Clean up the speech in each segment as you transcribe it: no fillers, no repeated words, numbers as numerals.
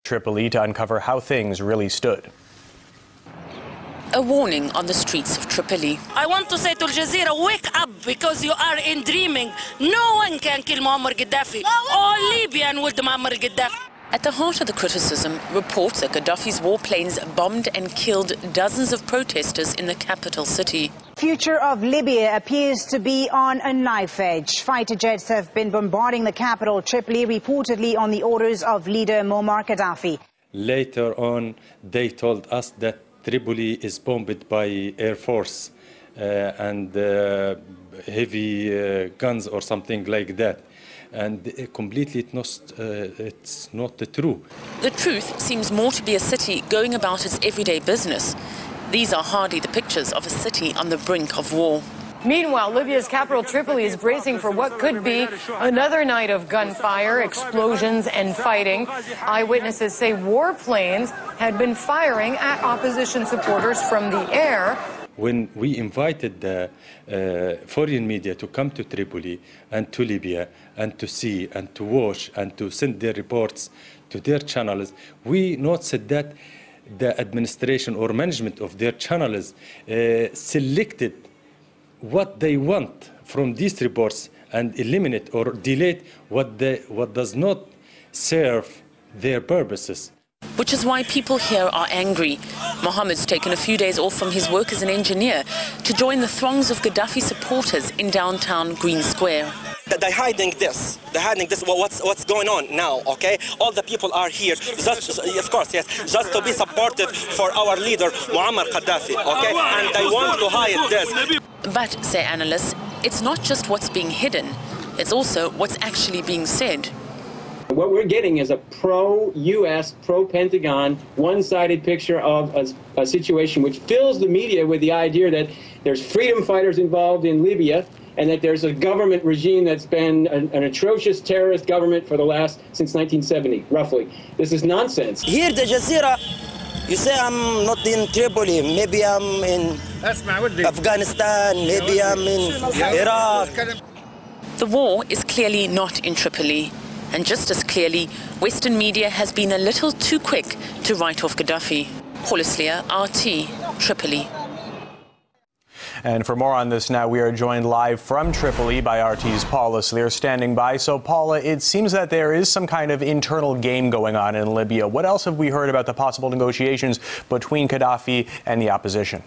Tripoli to uncover how things really stood. A warning on the streets of Tripoli. I want to say to Al Jazeera, wake up, because you are in dreaming. No one can kill Muammar Gaddafi. All Libyan would Muammar Gaddafi. At the heart of the criticism, reports that Gaddafi's warplanes bombed and killed dozens of protesters in the capital city. Future of Libya appears to be on a knife edge. Fighter jets have been bombarding the capital, Tripoli, reportedly on the orders of leader Muammar Gaddafi. Later on, they told us that Tripoli is bombed by Air Force and heavy guns or something like that. And completely it's not true. The truth seems more to be a city going about its everyday business. These are hardly the pictures of a city on the brink of war. Meanwhile, Libya's capital Tripoli is bracing for what could be another night of gunfire, explosions and fighting. Eyewitnesses say warplanes had been firing at opposition supporters from the air. When we invited the foreign media to come to Tripoli and to Libya and to see and to watch and to send their reports to their channels, we noticed that the administration or management of their channels selected what they want from these reports and eliminate or delete what does not serve their purposes. Which is why people here are angry. Mohammed's taken a few days off from his work as an engineer to join the throngs of Gaddafi supporters in downtown Green Square. They're hiding this. What's going on now, okay? All the people are here, just, of course, yes, just to be supportive for our leader, Muammar Gaddafi, okay? And they want to hide this. But, say analysts, it's not just what's being hidden, it's also what's actually being said. What we're getting is a pro-U.S., pro-Pentagon, one-sided picture of a situation which fills the media with the idea that there's freedom fighters involved in Libya and that there's a government regime that's been an atrocious terrorist government since 1970, roughly. This is nonsense. Here, the Jazeera, you say I'm not in Tripoli, maybe I'm in Afghanistan, maybe I'm in Iraq. The war is clearly not in Tripoli. And just as clearly, Western media has been a little too quick to write off Gaddafi. Paula Sleer, RT, Tripoli. And for more on this now, we are joined live from Tripoli by RT's Paula Sleer standing by. So, Paula, it seems that there is some kind of internal game going on in Libya. What else have we heard about the possible negotiations between Gaddafi and the opposition?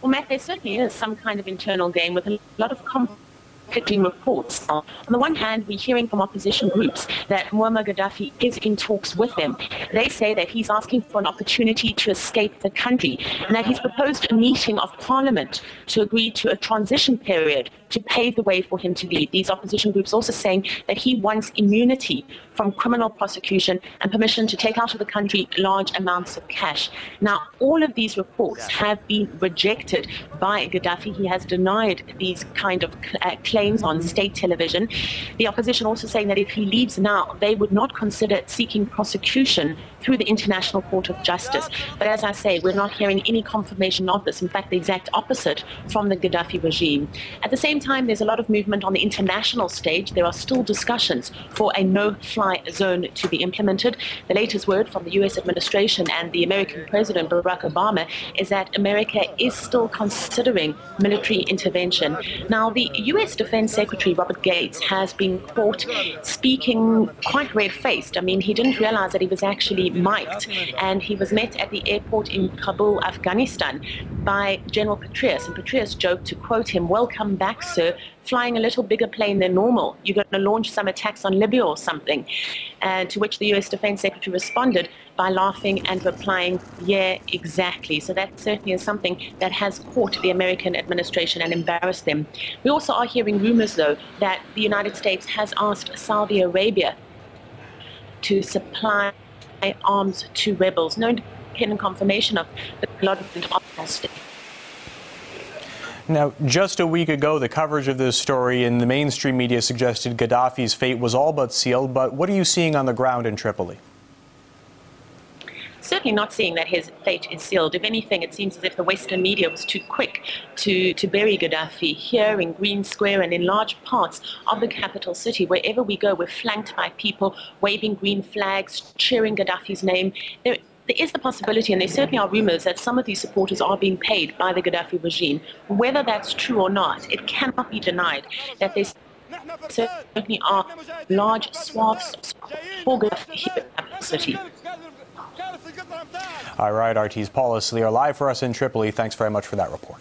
Well, Matt, there certainly is some kind of internal game with a lot of conflicting reports. On the one hand, we're hearing from opposition groups that Muammar Gaddafi is in talks with them. They say that he's asking for an opportunity to escape the country and that he's proposed a meeting of parliament to agree to a transition period to pave the way for him to leave. These opposition groups also saying that he wants immunity from criminal prosecution and permission to take out of the country large amounts of cash. Now, all of these reports have been rejected by Gaddafi. He has denied these kind of claims on state television. The opposition also saying that if he leaves now, they would not consider seeking prosecution through the International Court of Justice. But as I say, we're not hearing any confirmation of this. In fact, the exact opposite from the Gaddafi regime. At the same time, there's a lot of movement on the international stage. There are still discussions for a no-fly zone to be implemented. The latest word from the U.S. administration and the American President Barack Obama is that America is still considering military intervention. Now, the U.S. Defense Secretary Robert Gates has been caught speaking quite red-faced. I mean, he didn't realize that he was actually mic'd, and he was met at the airport in Kabul, Afghanistan, by General Petraeus, and Petraeus joked, to quote him, "Welcome back, sir, flying a little bigger plane than normal. You're going to launch some attacks on Libya or something?" And to which the U.S. Defense Secretary responded by laughing and replying, "Yeah, exactly." So that certainly is something that has caught the American administration and embarrassed them. We also are hearing rumors, though, that the United States has asked Saudi Arabia to supply arms to rebels. No independent confirmation of the development of the state. Now, just a week ago, the coverage of this story in the mainstream media suggested Gaddafi's fate was all but sealed. But what are you seeing on the ground in Tripoli? certainly not seeing that his fate is sealed. If anything, it seems as if the Western media was too quick to bury Gaddafi. Here in Green Square and in large parts of the capital city, wherever we go, we're flanked by people waving green flags, cheering Gaddafi's name. There is the possibility, and there certainly are rumors, that some of these supporters are being paid by the Gaddafi regime. Whether that's true or not, it cannot be denied that there certainly are large swaths for Gaddafi here in the capital city. All right, RT's Paula Slier live for us in Tripoli. Thanks very much for that report.